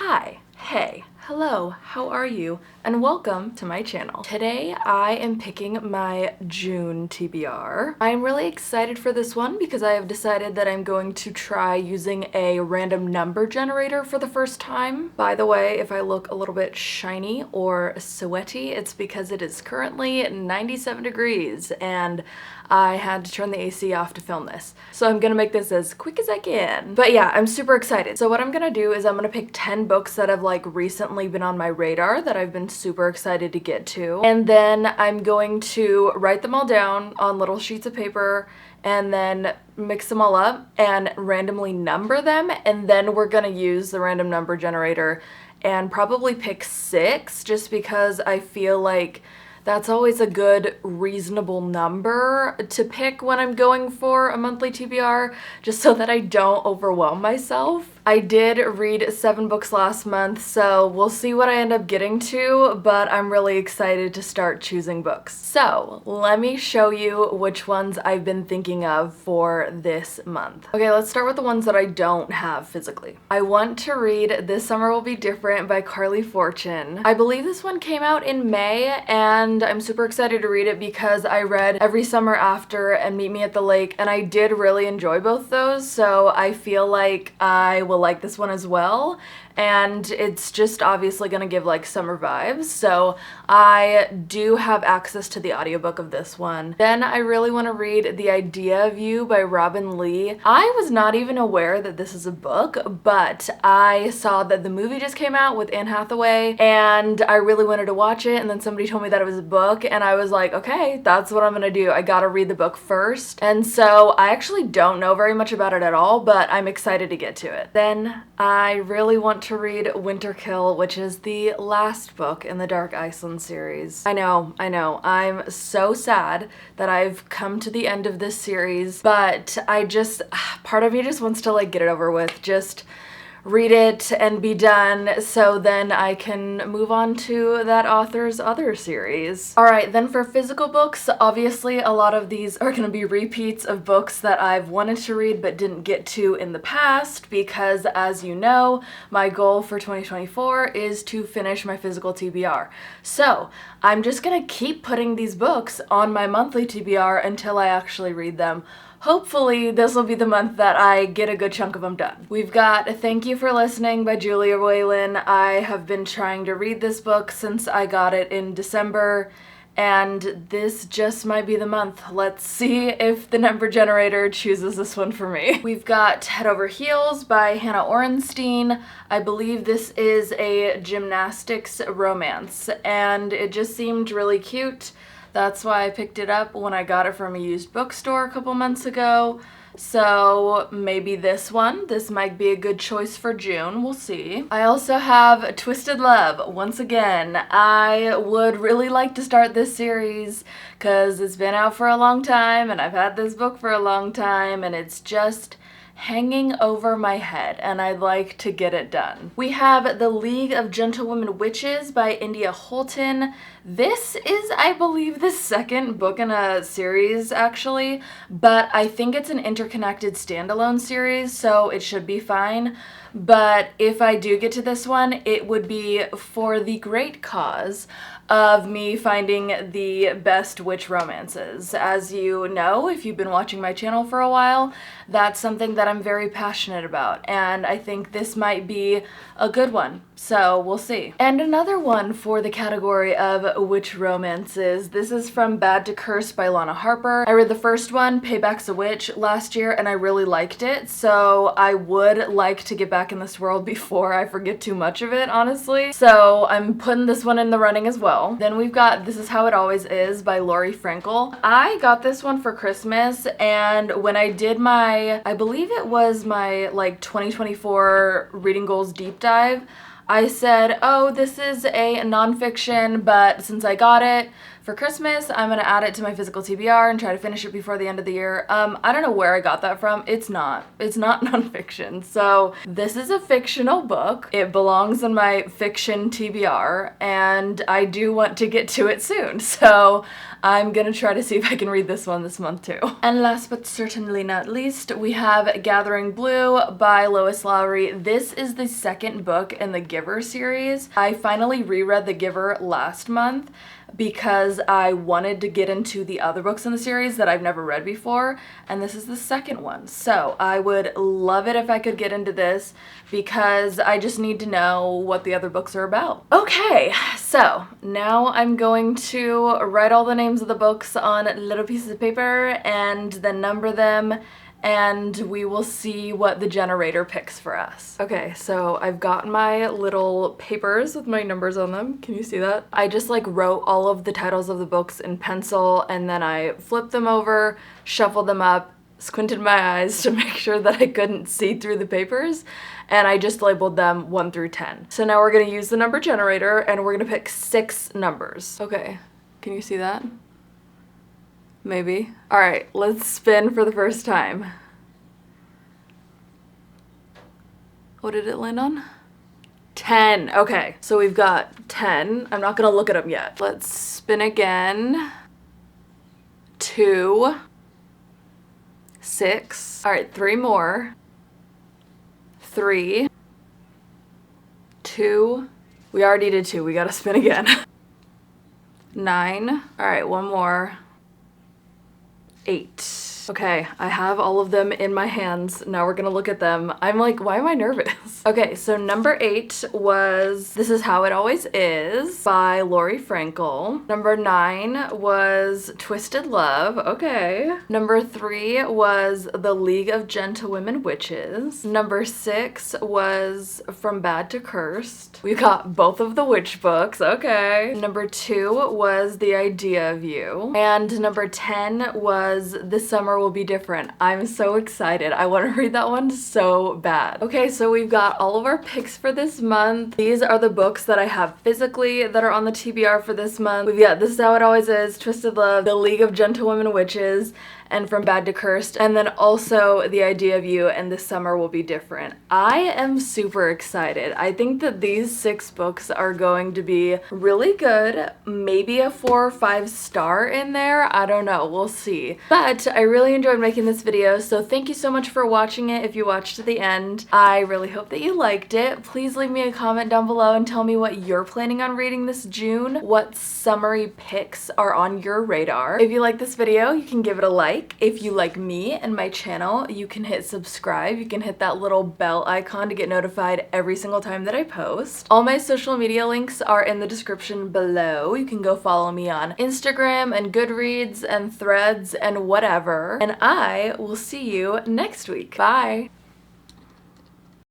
Hi, hey, hello, how are you? And welcome to my channel. Today I am picking my June TBR. I'm really excited for this one because I have decided that I'm going to try using a random number generator for the first time. By the way, if I look a little bit shiny or sweaty, it's because it is currently 97 degrees and I had to turn the AC off to film this. So I'm gonna make this as quick as I can. But yeah, I'm super excited. So what I'm gonna do is I'm gonna pick 10 books that have like recently been on my radar that I've been super excited to get to. And then I'm going to write them all down on little sheets of paper and then mix them all up and randomly number them. And then we're gonna use the random number generator and probably pick 6 just because I feel like that's always a good, reasonable number to pick when I'm going for a monthly TBR, just so that I don't overwhelm myself. I did read 7 books last month, so we'll see what I end up getting to, but I'm really excited to start choosing books. So let me show you which ones I've been thinking of for this month. Okay, let's start with the ones that I don't have physically. I want to read This Summer Will Be Different by Carly Fortune. I believe this one came out in May, and I'm super excited to read it because I read Every Summer After and Meet Me at the Lake, and I did really enjoy both those, so I feel like I will like this one as well. And it's just obviously gonna give like summer vibes, so I do have access to the audiobook of this one. Then I really want to read The Idea of You by Robin Lee. I was not even aware that this is a book, but I saw that the movie just came out with Anne Hathaway and I really wanted to watch it, and then somebody told me that it was a book and I was like, okay, that's what I'm gonna do. I gotta read the book first. And so I actually don't know very much about it at all, but I'm excited to get to it. Then I really want to read Winterkill, which is the last book in the Dark Iceland series. I know, I'm so sad that I've come to the end of this series, but part of me just wants to like get it over with, just read it and be done, so then I can move on to that author's other series. Alright, then for physical books, obviously a lot of these are gonna be repeats of books that I've wanted to read but didn't get to in the past because, as you know, my goal for 2024 is to finish my physical TBR. So I'm just gonna keep putting these books on my monthly TBR until I actually read them. Hopefully this will be the month that I get a good chunk of them done. We've got Thank You for Listening by Julia Whalen. I have been trying to read this book since I got it in December, and this just might be the month. Let's see if the number generator chooses this one for me. We've got Head Over Heels by Hannah Orenstein. I believe this is a gymnastics romance, and it just seemed really cute. That's why I picked it up when I got it from a used bookstore a couple months ago. So maybe this might be a good choice for June, we'll see. I also have Twisted Love. Once again, I would really like to start this series because it's been out for a long time and I've had this book for a long time and it's just hanging over my head and I'd like to get it done. We have The League of Gentlewomen Witches by India Holton. This is, I believe, the second book in a series actually, but I think it's an interconnected standalone series, so it should be fine. But if I do get to this one, it would be for the great cause of me finding the best witch romances. As you know, if you've been watching my channel for a while, that's something that I'm very passionate about, and I think this might be a good one, so we'll see. And another one for the category of witch romances. This is From Bad to Curse by Lana Harper. I read the first one, Payback's a Witch, last year, and I really liked it, so I would like to get back in this world before I forget too much of it, honestly. So I'm putting this one in the running as well. Then we've got This Is How It Always Is by Lori Frankel. I got this one for Christmas, and when I did I believe it was my like 2024 reading goals deep dive, I said, oh, this is a nonfiction, but since I got it for Christmas. I'm gonna add it to my physical TBR and try to finish it before the end of the year. I don't know where I got that from. It's not nonfiction. So this is a fictional book. It belongs in my fiction TBR, and I do want to get to it soon. So I'm gonna try to see if I can read this one this month too. And last but certainly not least, we have Gathering Blue by Lois Lowry. This is the second book in the Giver series. I finally reread The Giver last month because I wanted to get into the other books in the series that I've never read before, and this is the second one. So I would love it if I could get into this because I just need to know what the other books are about. Okay, so now I'm going to write all the names of the books on little pieces of paper and then number them, and we will see what the generator picks for us. Okay, so I've got my little papers with my numbers on them. Can you see that? I just like wrote all of the titles of the books in pencil, and then I flipped them over, shuffled them up, squinted my eyes to make sure that I couldn't see through the papers, and I just labeled them 1 through 10. So now we're gonna use the number generator and we're gonna pick 6 numbers. Okay, can you see that? Maybe. All right, let's spin for the first time. What did it land on? 10. Okay, so we've got 10. I'm not gonna look at them yet. Let's spin again. 2. 6. All right, 3 more. 3. 2. We already did 2. We gotta spin again. 9. All right, 1 more. 8. Okay, I have all of them in my hands. Now we're gonna look at them. I'm like, why am I nervous? Okay, so number 8 was This Is How It Always Is by Lori Frankel. Number 9 was Twisted Love. Okay. Number 3 was The League of Gentlewomen Witches. Number 6 was From Bad to Cursed. We got both of the witch books. Okay. Number 2 was The Idea of You. And number 10 was This Summer Will Be Different. I'm so excited. I want to read that one so bad. Okay, so we've got all of our picks for this month. These are the books that I have physically that are on the TBR for this month. We've got This Is How It Always Is, Twisted Love, The League of Gentlewomen Witches, and From Bad to Cursed, and then also The Idea of You and This Summer Will Be Different. I am super excited. I think that these 6 books are going to be really good. Maybe a 4 or 5 star in there. I don't know. We'll see. But I really enjoyed making this video, so thank you so much for watching it if you watched to the end. I really hope that you liked it. Please leave me a comment down below and tell me what you're planning on reading this June. What summery picks are on your radar. If you like this video, you can give it a like. If you like me and my channel, you can hit subscribe. You can hit that little bell icon to get notified every single time that I post. All my social media links are in the description below. You can go follow me on Instagram and Goodreads and Threads and whatever. And I will see you next week. Bye!